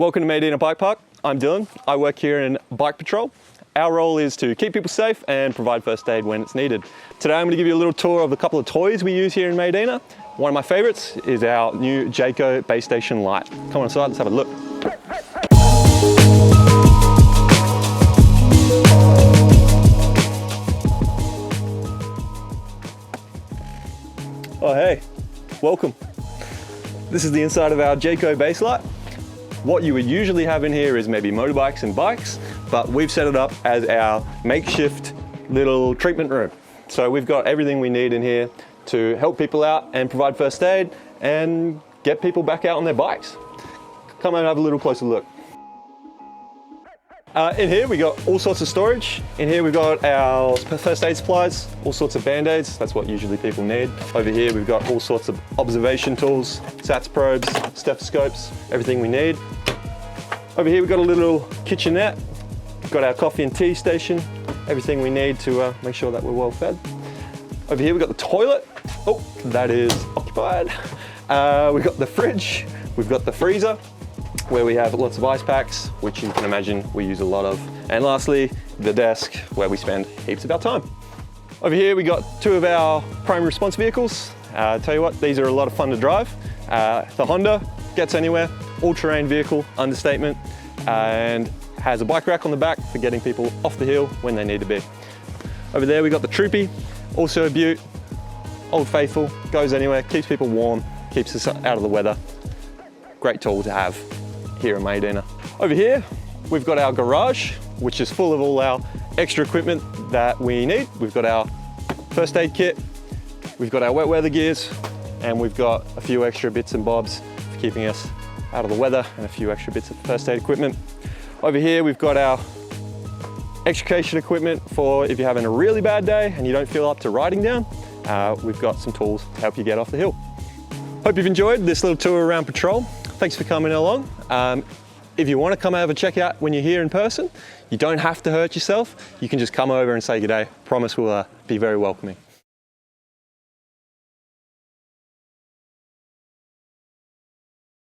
Welcome to Maydena Bike Park. I'm Dillon. I work here in Bike Patrol. Our role is to keep people safe and provide first aid when it's needed. Today I'm going to give you a little tour of a couple of toys we use here in Maydena. One of my favorites is our new Jayco BASESTATION Lite. Come on inside, let's have a look. Oh hey, welcome. This is the inside of our Jayco Base Lite. What you would usually have in here is maybe motorbikes and bikes, but we've set it up as our makeshift little treatment room. So we've got everything we need in here to help people out and provide first aid and get people back out on their bikes. Come and have a little closer look. In here we got all sorts of storage. In here we've got our first aid supplies, all sorts of band-aids, that's what usually people need. Over here we've got all sorts of observation tools, SATS probes, stethoscopes, everything we need. Over here we've got a little kitchenette, we've got our coffee and tea station, everything we need to make sure that we're well fed. Over here we've got the toilet, oh that is occupied. We've got the fridge, we've got the freezer, where we have lots of ice packs, which you can imagine we use a lot of. And lastly, the desk, where we spend heaps of our time. Over here, we got two of our primary response vehicles. Tell you what, these are a lot of fun to drive. The Honda gets anywhere, all-terrain vehicle, understatement, and has a bike rack on the back for getting people off the hill when they need to be. Over there, we got the Troopy, also a beaut, old faithful, goes anywhere, keeps people warm, keeps us out of the weather. Great tool to have here in Maydena. Over here, we've got our garage, which is full of all our extra equipment that we need. We've got our first aid kit, we've got our wet weather gears, and we've got a few extra bits and bobs for keeping us out of the weather and a few extra bits of first aid equipment. Over here, we've got our extrication equipment for if you're having a really bad day and you don't feel up to riding down. We've got some tools to help you get off the hill. Hope you've enjoyed this little tour around Patrol. Thanks for coming along. If you want to come over and check out when you're here in person, you don't have to hurt yourself. You can just come over and say good day. Promise we'll be very welcoming.